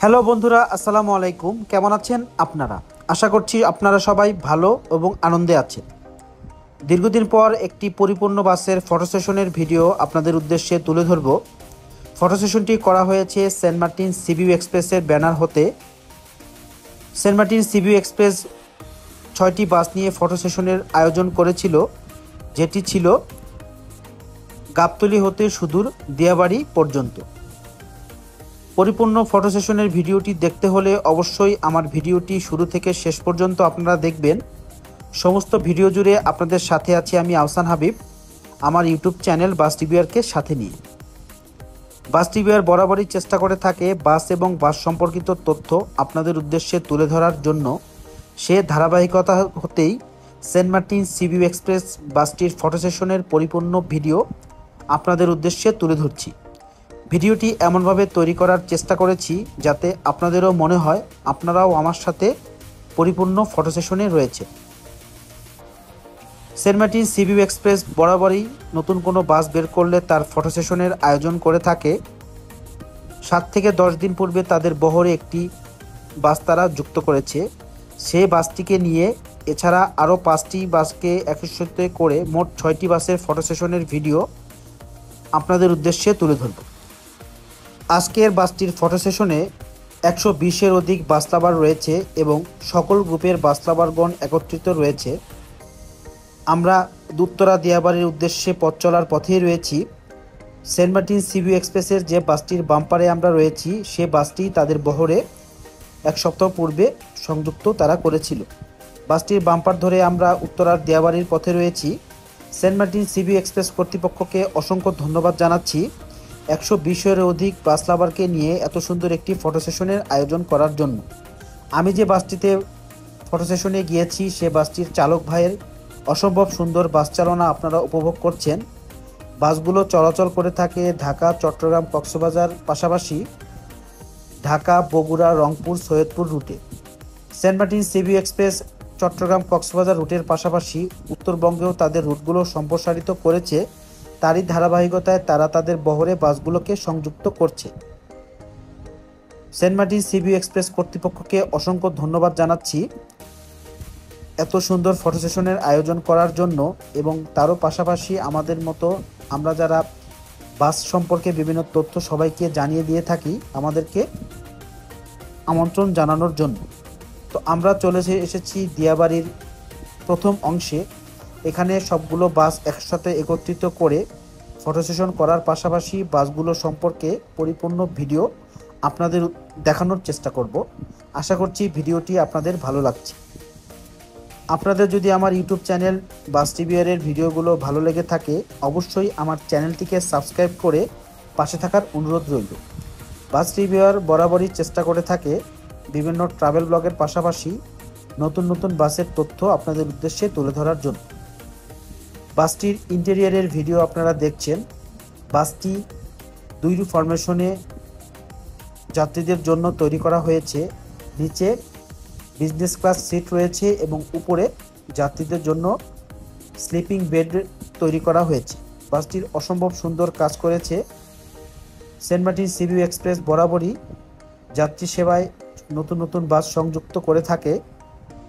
Hello বন্ধুরা, আসসালামু আলাইকুম। কেমন আছেন আপনারা? আশা করছি আপনারা সবাই ভালো এবং আনন্দে আছেন। দীর্ঘদিন পর একটি পরিপূর্ণ বাসের ফটো সেশনের ভিডিও আপনাদের উদ্দেশ্যে তুলে ধরব। ফটো সেশনটি করা হয়েছে সেন্ট মার্টিন সিবিউ এক্সপ্রেসের ব্যানার হতে। সেন্ট মার্টিন সিবিউ এক্সপ্রেস 6টি বাস নিয়ে ফটো সেশনের আয়োজন করেছিল, যেটি ছিল গাবতলী হতে সুদূর দিয়াবাড়ি পর্যন্ত। পরিপূর্ণ ফটো সেশনের ভিডিওটি দেখতে হলে অবশ্যই আমার ভিডিওটি শুরু থেকে শেষ পর্যন্ত আপনারা দেখবেন। সমস্ত ভিডিও জুড়ে আপনাদের সাথে আছি আমি আহসান হাবিব, আমার ইউটিউব চ্যানেল বাস রিভিউয়ারকে সাথে নিয়ে। বাস রিভিউয়ার বরাবরই চেষ্টা করে থাকে বাস এবং বাস সম্পর্কিত তথ্য আপনাদের উদ্দেশ্যে তুলে ধরার জন্য। সে ধারাবাহিকতা হতেই সেন্ট মার্টিন সিবিউ এক্সপ্রেস বাসটির ফটো সেশনের পরিপূর্ণ ভিডিও আপনাদের উদ্দেশ্যে তুলে ধরছি। ভিডিওটি এমনভাবে তৈরি করার চেষ্টা করেছি যাতে আপনাদেরও মনে হয় আপনারাও আমার সাথে পরিপূর্ণ ফটো সেশনে রয়েছে। সেন্ট মার্টিন সিবিউ এক্সপ্রেস বরাবরই নতুন কোনো বাস বের করলে তার ফটো সেশনের আয়োজন করে থাকে। 7 থেকে 10 দিন পূর্বে তাদের বহরে একটি বাস তারা যুক্ত করেছে। সেই বাসটিকে নিয়ে এছাড়া আরও 5টি বাসকে একত্রিত করে মোট 6টি বাসের ফটো সেশনের ভিডিও আপনাদের উদ্দেশ্যে তুলে ধরব। আজকের বাসটির ফটো সেশনে 120-এর অধিক বাস লাভার রয়েছে এবং সকল গ্রুপের বাস লাভারগণ একত্রিত রয়েছে। আমরা উত্তরা দিয়াবাড়ির উদ্দেশ্যে পথ চলার পথেই রয়েছি। সেন্ট মার্টিন সিবিউ এক্সপ্রেসের যে বাসটির বাম্পারে আমরা রয়েছি সে বাসটি তাদের বহরে 1 সপ্তাহ পূর্বে সংযুক্ত তারা করেছিল। বাসটির বাম্পার ধরে আমরা উত্তরার দিয়াবাড়ির পথে রয়েছি। সেন্ট মার্টিন সিবিউ এক্সপ্রেস কর্তৃপক্ষকে অসংখ্য ধন্যবাদ জানাচ্ছি 120-এর অধিক বাস লাভারকে নিয়ে এত সুন্দর একটি ফটো সেশনের আয়োজন করার জন্য। আমি যে বাসটিতে ফটো সেশনে গিয়েছি সে বাসটির চালক ভাইয়ের অসম্ভব সুন্দর বাস চালনা আপনারা উপভোগ করছেন। বাসগুলো চলাচল করে থাকে ঢাকা, চট্টগ্রাম, কক্সবাজার পাশাপাশি ঢাকা, বগুড়া, রংপুর, সৈয়দপুর রুটে। Saint Martin CBU Express Chittagong, Cox's Bazar রুটের পাশাপাশি উত্তরবঙ্গেও তাদের রুটগুলো সম্প্রসারিত করেছে। তারই ধারাবাহিকতায় তারা তাদের বহরে বাসগুলোকে সংযুক্ত করছে। সেন্ট মার্টিন সিবিউ এক্সপ্রেস কর্তৃপক্ষকে অসংখ্য ধন্যবাদ জানাচ্ছি এত সুন্দর ফটো সেশনের আয়োজন করার জন্য, এবং তারও পাশাপাশি আমাদের মতো আমরা যারা বাস সম্পর্কে বিভিন্ন তথ্য সবাইকে জানিয়ে দিয়ে থাকি আমাদেরকে আমন্ত্রণ জানানোর জন্য। তো আমরা চলে এসেছি দিয়াবাড়ির প্রথম অংশে। এখানে সবগুলো বাস একসাথে একত্রিত করে ফটো সেশন করার পাশাপাশি বাসগুলো সম্পর্কে পরিপূর্ণ ভিডিও আপনাদের দেখানোর চেষ্টা করব। আশা করছি ভিডিওটি আপনাদের ভালো লাগছে। আপনাদের যদি আমার ইউটিউব চ্যানেল বাস রিভিউয়ারের ভিডিওগুলো ভালো লেগে থাকে অবশ্যই আমার চ্যানেলটিকে সাবস্ক্রাইব করে পাশে থাকার অনুরোধ রইল। বাস রিভিউয়ার বরাবরই চেষ্টা করে থাকে বিভিন্ন ট্রাভেল ব্লগের পাশাপাশি নতুন নতুন বাসের তথ্য আপনাদের উদ্দেশ্যে তুলে ধরার জন্য। বাসটির ইন্টেরিয়রের ভিডিও আপনারা দেখছেন। বাসটি 2 ফরমেশনে যাত্রীদের জন্য তৈরি করা হয়েছে। নিচে বিজনেস ক্লাস সিট রয়েছে এবং উপরে যাত্রীদের জন্য স্লিপিং বেড তৈরি করা হয়েছে। বাসটির অসম্ভব সুন্দর কাজ করেছে। সেন্ট মার্টিন সিবিউ এক্সপ্রেস বরাবরই যাত্রী সেবায় নতুন নতুন বাস সংযুক্ত করে থাকে।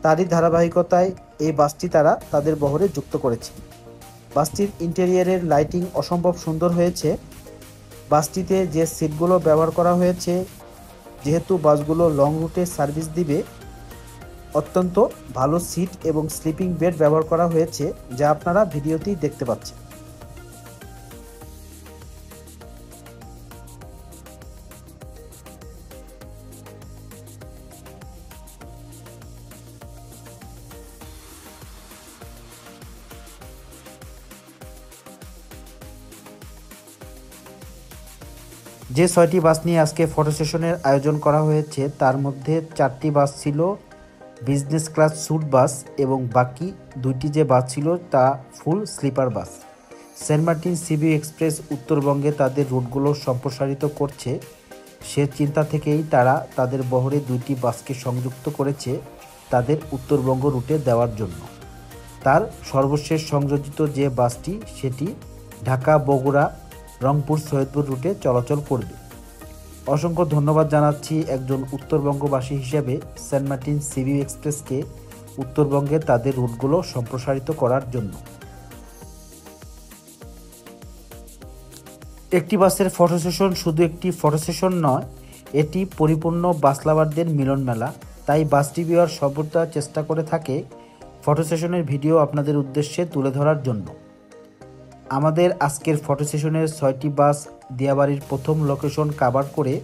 তারই ধারাবাহিকতায় এই বাসটি তারা তাদের বহরে যুক্ত করেছে। বাসটির ইন্টেরিয়রের লাইটিং অসম্ভব সুন্দর হয়েছে। বাসটিতে যে সিটগুলো ব্যবহার করা হয়েছে, যেহেতু বাসগুলো লং রুটে সার্ভিস দিবে, অত্যন্ত ভালো সিট এবং স্লিপিং বেড ব্যবহার করা হয়েছে, যা আপনারা ভিডিওতেই দেখতে পাচ্ছেন। যে 6টি বাস নিয়ে আজকে ফটো সেশনের আয়োজন করা হয়েছে তার মধ্যে 4টি বাস ছিল বিজনেস ক্লাস স্যুট বাস এবং বাকি 2টি যে বাস ছিল তা full sleeper bus. Saint Martin CBU express উত্তরবঙ্গে তাদের রুটগুলো সম্প্রসারিত করছে। সে চিন্তা থেকেই তারা তাদের বহরে 2টি বাসকে সংযুক্ত করেছে তাদের উত্তরবঙ্গ রুটে দেওয়ার জন্য। তার সর্বশেষ সংযোজিত যে বাসটি সেটি ঢাকা, বগুড়া, রংপুর, সৈয়দপুর রুটে চলাচল করবে। অসংখ্য ধন্যবাদ জানাচ্ছি একজন উত্তরবঙ্গবাসী হিসেবে সেন্ট মার্টিন সিবিউ এক্সপ্রেসকে উত্তরবঙ্গে তাদের রুটগুলো সম্প্রসারিত করার জন্য। একটি বাসের ফটো সেশন শুধু একটি ফটো সেশন নয়, এটি পরিপূর্ণ বাস লাভারদের মিলন মেলা। তাই বাস রিভিউয়ার সর্বদা চেষ্টা করে থাকে ফটো সেশনের ভিডিও আপনাদের উদ্দেশ্যে তুলে ধরার জন্য। আমাদের আজকের ফটো সেশনের 6টি বাস দিয়াবাড়ির প্রথম লোকেশন কভার করে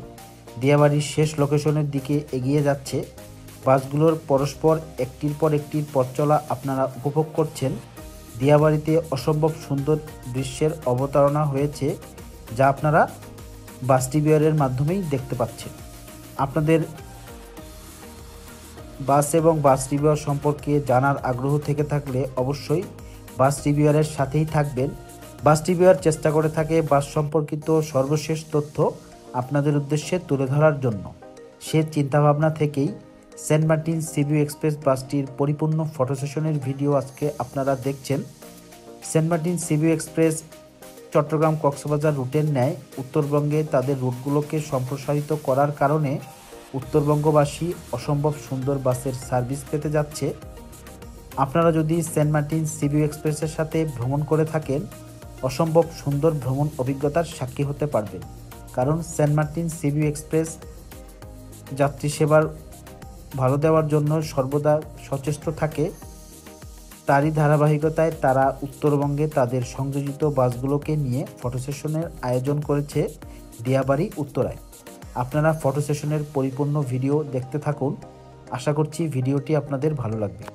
দিয়াবাড়ির শেষ লোকেশনের দিকে এগিয়ে যাচ্ছে। বাসগুলোর পরস্পর একটির পর একটির পথ চলা আপনারা উপভোগ করছেন। দিয়াবাড়িতে অসম্ভব সুন্দর দৃশ্যের অবতারণা হয়েছে, যা আপনারা বাস রিভিউয়ারের মাধ্যমেই দেখতে পাচ্ছেন। আপনাদের বাস এবং বাস রিভিউয়ার সম্পর্কে জানার আগ্রহ থেকে থাকলে অবশ্যই বাস রিভিউয়ারের সাথেই থাকবেন। বাস রিভিউয়ার চেষ্টা করে থাকে বাস সম্পর্কিত সর্বশেষ তথ্য আপনাদের উদ্দেশ্যে তুলে ধরার জন্য। সে চিন্তাভাবনা থেকেই সেন্ট মার্টিন সিবিউ এক্সপ্রেস বাসটির পরিপূর্ণ ফটো সেশনের ভিডিও আজকে আপনারা দেখছেন। Saint Martin CBU Express Chittagong Cox's Bazar রুটের ন্যায় উত্তরবঙ্গে তাদের রুটগুলোকে সম্প্রসারিত করার কারণে উত্তরবঙ্গবাসী অসম্ভব সুন্দর বাসের সার্ভিস পেতে যাচ্ছে। আপনারা যদি সেন্ট মার্টিন সিবিউ এক্সপ্রেসের সাথে ভ্রমণ করে থাকেন, অসম্ভব সুন্দর ভ্রমণ অভিজ্ঞতার সাক্ষী হতে পারবেন। কারণ সেন্ট মার্টিন সিবিউ এক্সপ্রেস যাত্রী সেবার ভালো দেওয়ার জন্য সর্বদা সচেষ্ট থাকে। তারই ধারাবাহিকতায় তারা উত্তরবঙ্গে তাদের সংযোজিত বাসগুলোকে নিয়ে ফটো সেশনের আয়োজন করেছে দিয়াবাড়ি উত্তরায়। আপনারা ফটো সেশনের পরিপূর্ণ ভিডিও দেখতে থাকুন। আশা করছি ভিডিওটি আপনাদের ভালো লাগবে।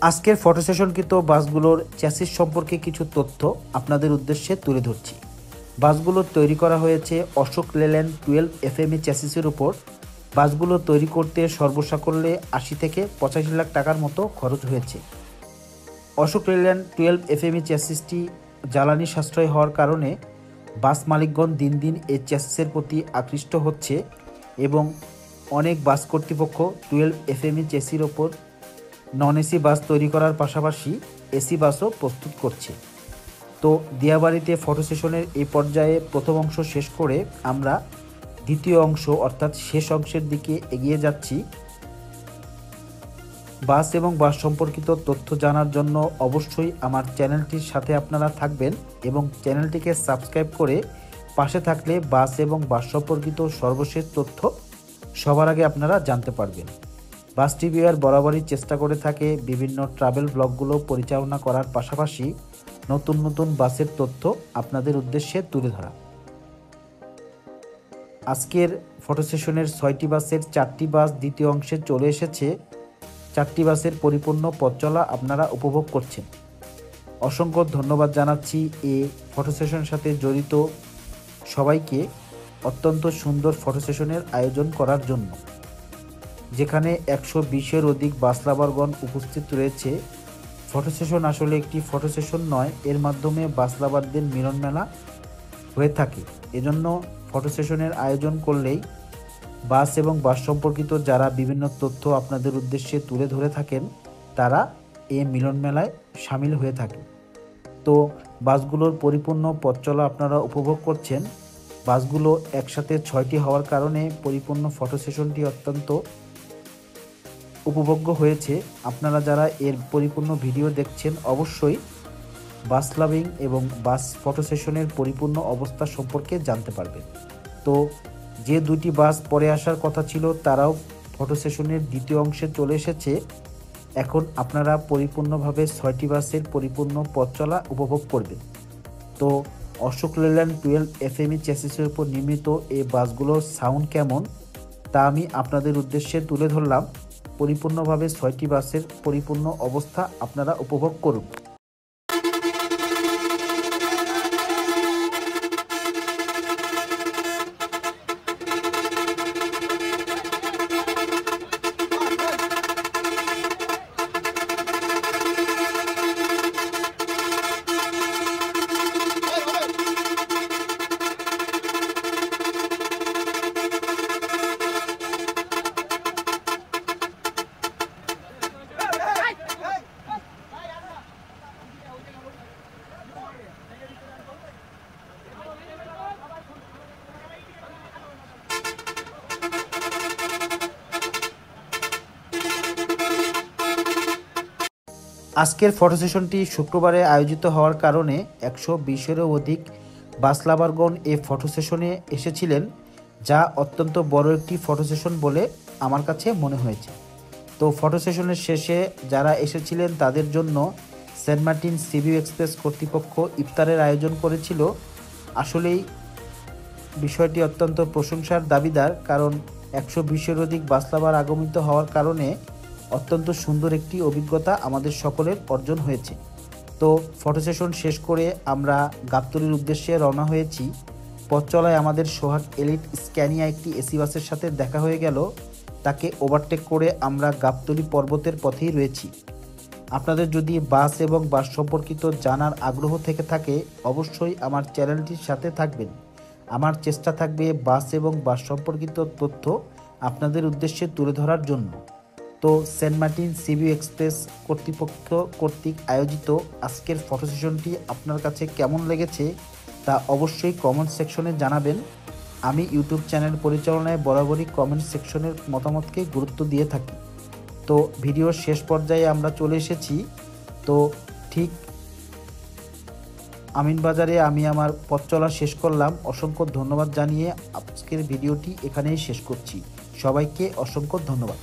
আজকের ফটো সেশনকৃত বাসগুলোর চ্যাসিস সম্পর্কে কিছু তথ্য আপনাদের উদ্দেশ্যে তুলে ধরছি। বাসগুলো তৈরি করা হয়েছে অশোক লেল্যান্ড 12 FME চ্যাসিসের উপর। বাসগুলো তৈরি করতে সর্বসাকল্যে 80 থেকে 85 লাখ টাকার মতো খরচ হয়েছে। অশোক লেল্যান্ড 12 FME চ্যাসিসটি জ্বালানি সাশ্রয় হওয়ার কারণে বাস মালিকগণ দিন দিন এই চ্যাসিসের প্রতি আকৃষ্ট হচ্ছে এবং অনেক বাস কর্তৃপক্ষ 12 FME চ্যাসির ওপর নন এসি বাস তৈরি করার পাশাপাশি এসি বাসও প্রস্তুত করছে। তো দিয়াবাড়িতে ফটো সেশনের এই পর্যায়ে প্রথম অংশ শেষ করে আমরা দ্বিতীয় অংশ অর্থাৎ শেষ অংশের দিকে এগিয়ে যাচ্ছি। বাস এবং বাস সম্পর্কিত তথ্য জানার জন্য অবশ্যই আমার চ্যানেলটির সাথে আপনারা থাকবেন এবং চ্যানেলটিকে সাবস্ক্রাইব করে পাশে থাকলে বাস এবং বাস সম্পর্কিত সর্বশেষ তথ্য সবার আগে আপনারা জানতে পারবেন। বাস রিভিউয়ার বরাবরই চেষ্টা করে থাকে বিভিন্ন ট্রাভেল ব্লগগুলো পরিচালনা করার পাশাপাশি নতুন নতুন বাসের তথ্য আপনাদের উদ্দেশ্যে তুলে ধরা। আজকের ফটো সেশনের 6টি বাসের 4টি বাস দ্বিতীয় অংশে চলে এসেছে। 4টি বাসের পরিপূর্ণ পথ চলা আপনারা উপভোগ করছেন। অসংখ্য ধন্যবাদ জানাচ্ছি এই ফটো সেশনের সাথে জড়িত সবাইকে অত্যন্ত সুন্দর ফটো সেশনের আয়োজন করার জন্য, যেখানে 120-এর অধিক বাস লাভারগণ উপস্থিত রয়েছে। ফটো সেশন আসলে একটি ফটো সেশন নয়, এর মাধ্যমে বাস লাভারদের মিলন মেলা হয়ে থাকে। এজন্য ফটো সেশনের আয়োজন করলেই বাস এবং বাস সম্পর্কিত যারা বিভিন্ন তথ্য আপনাদের উদ্দেশ্যে তুলে ধরে থাকেন, তারা এই মিলন মেলায় সামিল হয়ে থাকে। তো বাসগুলোর পরিপূর্ণ পথ চলা আপনারা উপভোগ করছেন। বাসগুলো একসাথে 6টি হওয়ার কারণে পরিপূর্ণ ফটো সেশনটি অত্যন্ত উপভোগ্য হয়েছে। আপনারা যারা এর পরিপূর্ণ ভিডিও দেখছেন অবশ্যই বাস লাভিং এবং বাস ফটো সেশনের পরিপূর্ণ অবস্থা সম্পর্কে জানতে পারবেন। তো যে 2টি বাস পরে আসার কথা ছিল তারাও ফটো সেশনের দ্বিতীয় অংশে চলে এসেছে। এখন আপনারা পরিপূর্ণভাবে 6টি বাসের পরিপূর্ণ পথ চলা উপভোগ করবেন। তো অশোক লেল্যান্ড 12 FME চ্যাসিসের উপর নির্মিত এই বাসগুলোর সাউন্ড কেমন তা আমি আপনাদের উদ্দেশ্যে তুলে ধরলাম। পরিপূর্ণভাবে 6টি বাসের পরিপূর্ণ অবস্থা আপনারা উপভোগ করুন। আজকের ফটো সেশনটি শুক্রবারে আয়োজিত হওয়ার কারণে 120-এরও অধিক বাস লাভারগণ এই ফটো সেশনে এসেছিলেন, যা অত্যন্ত বড় একটি ফটো সেশন বলে আমার কাছে মনে হয়েছে। তো ফটো সেশনের শেষে যারা এসেছিলেন তাদের জন্য সেন্ট মার্টিন সিভিউ এক্সপ্রেস কর্তৃপক্ষ ইফতারের আয়োজন করেছিল। আসলেই বিষয়টি অত্যন্ত প্রশংসার দাবিদার, কারণ 120-এর অধিক বাস লাভার আগমিত হওয়ার কারণে অত্যন্ত সুন্দর একটি অভিজ্ঞতা আমাদের সকলের অর্জন হয়েছে। তো ফটো সেশন শেষ করে আমরা গাবতলীর উদ্দেশ্যে রওনা হয়েছি। পথ চলায় আমাদের সোহাগ এলিট স্ক্যানিয়া একটি এসি বাসের সাথে দেখা হয়ে গেল। তাকে ওভারটেক করে আমরা গাবতলী পর্বতের পথেই রয়েছি। আপনাদের যদি বাস এবং বাস সম্পর্কিত জানার আগ্রহ থেকে থাকে অবশ্যই আমার চ্যানেলটির সাথে থাকবেন। আমার চেষ্টা থাকবে বাস এবং বাস সম্পর্কিত তথ্য আপনাদের উদ্দেশ্যে তুলে ধরার জন্য। তো সেন্ট মার্টিন সিভিউ এক্সপ্রেস কর্তৃপক্ষ কর্তৃক আয়োজিত আজকের ফটো সেশনটি আপনার কাছে কেমন লেগেছে তা অবশ্যই কমেন্ট সেকশনে জানাবেন। আমি ইউটিউব চ্যানেল পরিচালনায় বরাবরই কমেন্ট সেকশনের মতামতকে গুরুত্ব দিয়ে থাকি। তো ভিডিওর শেষ পর্যায়ে আমরা চলে এসেছি। তো ঠিক আমিনবাজারে আমি আমার পথ চলা শেষ করলাম। অসংখ্য ধন্যবাদ জানিয়ে আজকের ভিডিওটি এখানেই শেষ করছি। সবাইকে অসংখ্য ধন্যবাদ।